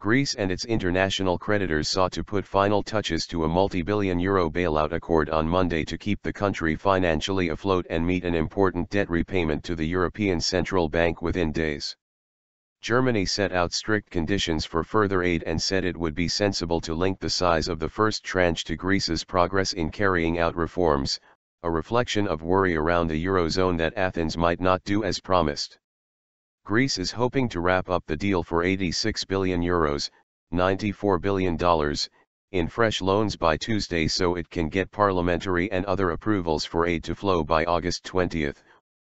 Greece and its international creditors sought to put final touches to a multi-billion euro bailout accord on Monday to keep the country financially afloat and meet an important debt repayment to the European Central Bank within days. Germany set out strict conditions for further aid and said it would be sensible to link the size of the first tranche to Greece's progress in carrying out reforms, a reflection of worry around the Eurozone that Athens might not do as promised. Greece is hoping to wrap up the deal for €86 billion, $94 billion, in fresh loans by Tuesday so it can get parliamentary and other approvals for aid to flow by August 20,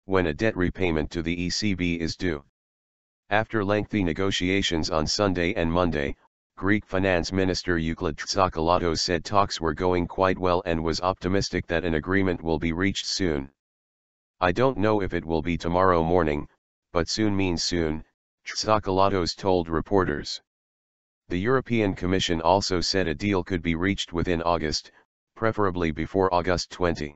when a debt repayment to the ECB is due. After lengthy negotiations on Sunday and Monday, Greek Finance Minister Euclid Tsakalotos said talks were going quite well and was optimistic that an agreement will be reached soon. "I don't know if it will be tomorrow morning, but soon means soon," Tsakalotos told reporters. The European Commission also said a deal could be reached within August, preferably before August 20.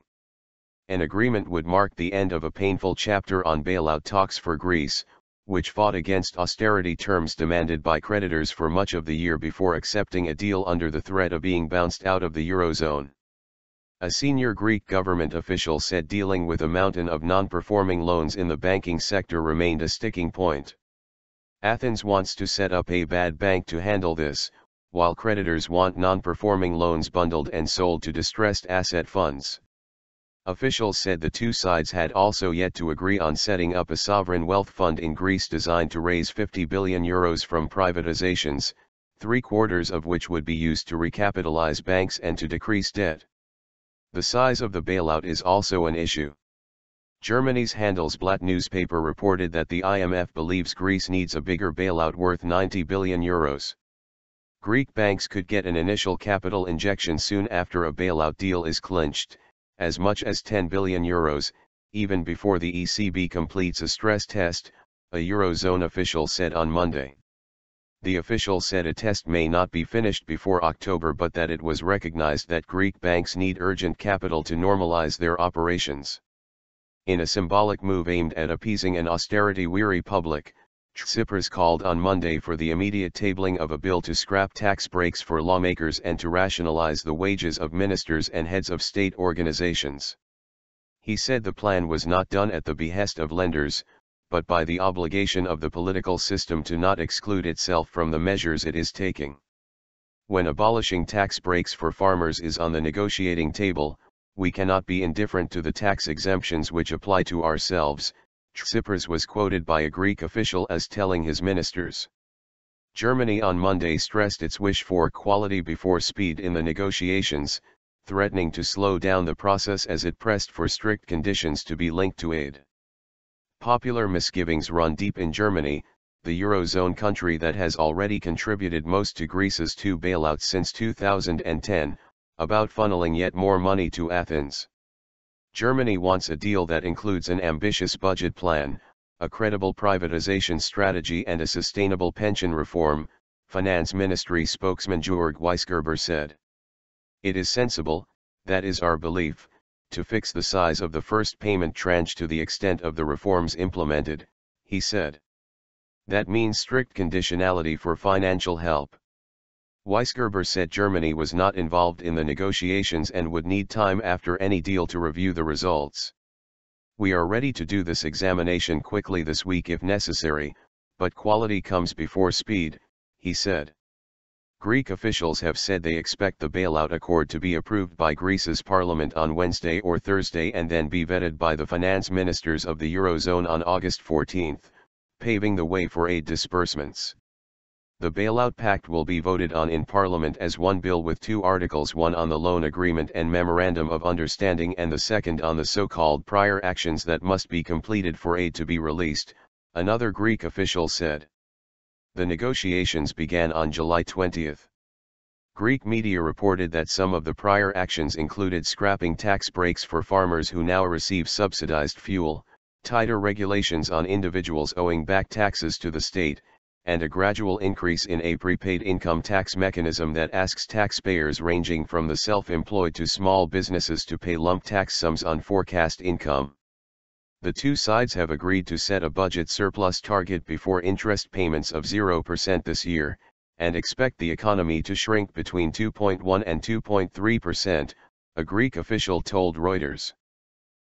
An agreement would mark the end of a painful chapter on bailout talks for Greece, which fought against austerity terms demanded by creditors for much of the year before accepting a deal under the threat of being bounced out of the Eurozone. A senior Greek government official said dealing with a mountain of non-performing loans in the banking sector remained a sticking point. Athens wants to set up a bad bank to handle this, while creditors want non-performing loans bundled and sold to distressed asset funds. Officials said the two sides had also yet to agree on setting up a sovereign wealth fund in Greece designed to raise €50 billion from privatizations, 3/4 of which would be used to recapitalize banks and to decrease debt. The size of the bailout is also an issue. Germany's Handelsblatt newspaper reported that the IMF believes Greece needs a bigger bailout worth €90 billion. Greek banks could get an initial capital injection soon after a bailout deal is clinched, as much as €10 billion, even before the ECB completes a stress test, a Eurozone official said on Monday. The official said a test may not be finished before October but that it was recognized that Greek banks need urgent capital to normalize their operations. In a symbolic move aimed at appeasing an austerity-weary public, Tsipras called on Monday for the immediate tabling of a bill to scrap tax breaks for lawmakers and to rationalize the wages of ministers and heads of state organizations. He said the plan was not done at the behest of lenders, but by the obligation of the political system to not exclude itself from the measures it is taking. When abolishing tax breaks for farmers is on the negotiating table, we cannot be indifferent to the tax exemptions which apply to ourselves, Tsipras was quoted by a Greek official as telling his ministers. Germany on Monday stressed its wish for quality before speed in the negotiations, threatening to slow down the process as it pressed for strict conditions to be linked to aid. Popular misgivings run deep in Germany, the Eurozone country that has already contributed most to Greece's two bailouts since 2010, about funneling yet more money to Athens. Germany wants a deal that includes an ambitious budget plan, a credible privatization strategy and a sustainable pension reform, Finance Ministry spokesman Georg Weisgerber said. "It is sensible, that is our belief, to fix the size of the first payment tranche to the extent of the reforms implemented," he said. "That means strict conditionality for financial help." Weisgerber said Germany was not involved in the negotiations and would need time after any deal to review the results. "We are ready to do this examination quickly this week if necessary, but quality comes before speed," he said. Greek officials have said they expect the bailout accord to be approved by Greece's parliament on Wednesday or Thursday and then be vetted by the finance ministers of the Eurozone on August 14, paving the way for aid disbursements. The bailout pact will be voted on in Parliament as one bill with two articles, one on the loan agreement and memorandum of understanding and the second on the so-called prior actions that must be completed for aid to be released, another Greek official said. The negotiations began on July 20. Greek media reported that some of the prior actions included scrapping tax breaks for farmers who now receive subsidized fuel, tighter regulations on individuals owing back taxes to the state, and a gradual increase in a prepaid income tax mechanism that asks taxpayers ranging from the self-employed to small businesses to pay lump tax sums on forecast income. The two sides have agreed to set a budget surplus target before interest payments of 0% this year, and expect the economy to shrink between 2.1 and 2.3%, a Greek official told Reuters.